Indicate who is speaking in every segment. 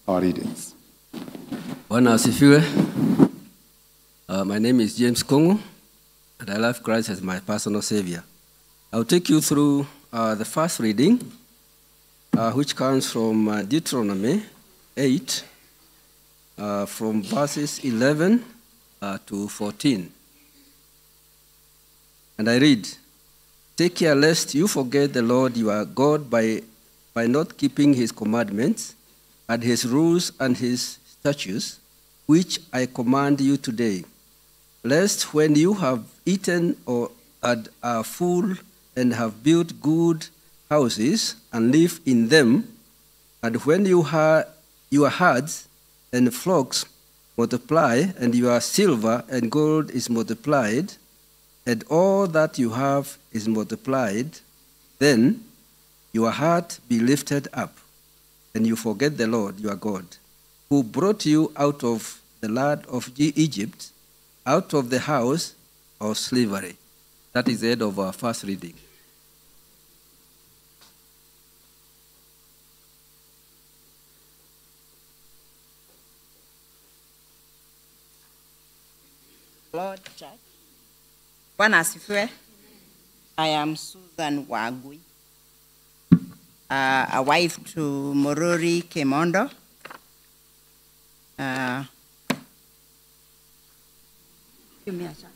Speaker 1: our readings.
Speaker 2: Bwana asifiwe. My name is James Kongo, and I love Christ as my personal Savior. I'll take you through the first reading, which comes from Deuteronomy 8, from verses 11 to 14. And I read, "Take care lest you forget the Lord your God by not keeping his commandments and his rules and his statutes, which I command you today, lest when you have eaten or are full and have built good houses and live in them, and when your herds and flocks multiply, and your silver and gold is multiplied, and all that you have is multiplied, then your heart be lifted up, and you forget the Lord your God, who brought you out of the land of Egypt, out of the house of slavery." That is the end of our first reading.
Speaker 3: Lord Church. Bwana asifiwe. I am Susan Wagui, a wife to Morori Kemondo. Give me a shot.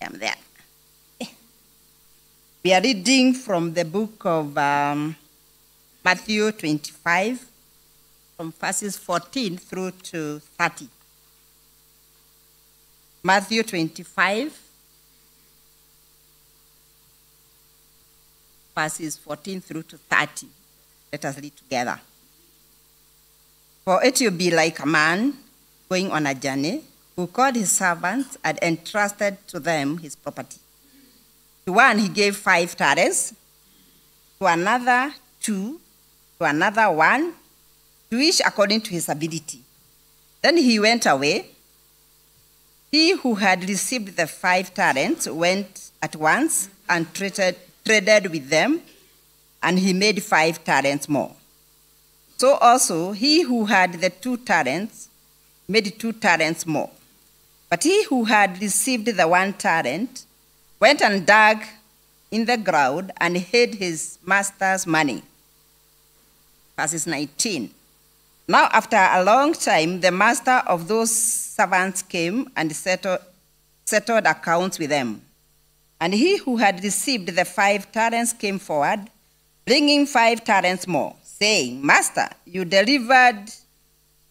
Speaker 3: I'm there. We are reading from the book of Matthew 25, from verses 14 through to 30. Matthew 25, verses 14 through to 30. Let us read together. "For it will be like a man going on a journey, who called his servants and entrusted to them his property. To one he gave 5 talents, to another 2, to another 1, to each according to his ability. Then he went away. He who had received the 5 talents went at once and traded with them, and he made 5 talents more. So also he who had the 2 talents made 2 talents more. But he who had received the 1 talent went and dug in the ground and hid his master's money." Verses 19. "Now after a long time, the master of those servants came and settled accounts with them. And he who had received the 5 talents came forward, bringing 5 talents more, saying, 'Master, you delivered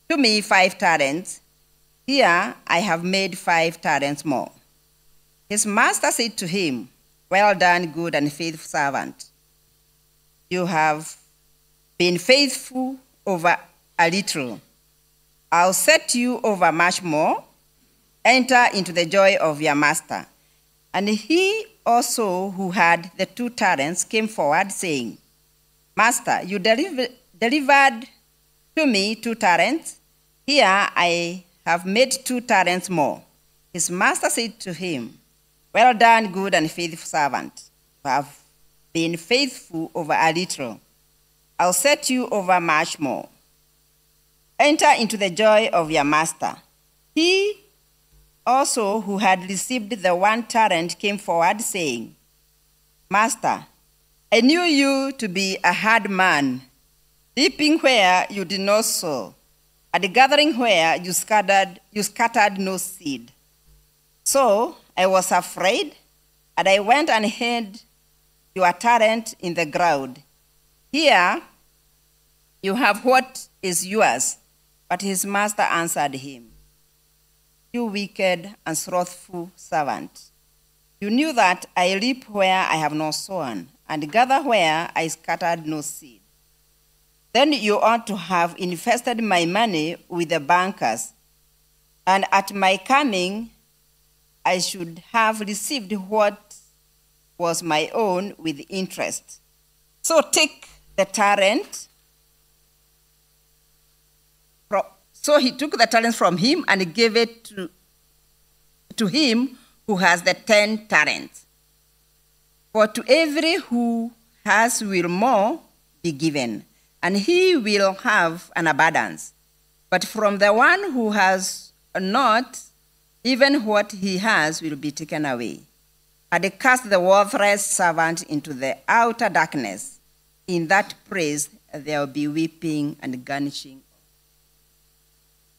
Speaker 3: to me 5 talents. Here I have made 5 talents more.' His master said to him, 'Well done, good and faithful servant. You have been faithful over a little. I'll set you over much more. Enter into the joy of your master.' And he also who had the 2 talents came forward, saying, 'Master, you delivered to me 2 talents. Here I have made 2 talents more.' His master said to him, 'Well done, good and faithful servant. You have been faithful over a little. I'll set you over much more. Enter into the joy of your master.' He also who had received the 1 talent came forward, saying, 'Master, I knew you to be a hard man, reaping where you did not sow, and gathering where you scattered no seed. So I was afraid, and I went and hid your talent in the ground. Here you have what is yours.' But his master answered him, 'You wicked and slothful servant. You knew that I reap where I have not sown, and gather where I scattered no seed. Then you ought to have invested my money with the bankers, and at my coming I should have received what was my own with interest. So take the talent.' So he took the talents from him and gave it to him who has the 10 talents. For to every who has will more be given, and he will have an abundance. But from the one who has not, even what he has will be taken away. And cast the worthless servant into the outer darkness. In that place there will be weeping and gnashing.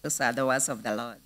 Speaker 3: Those are the words of the Lord.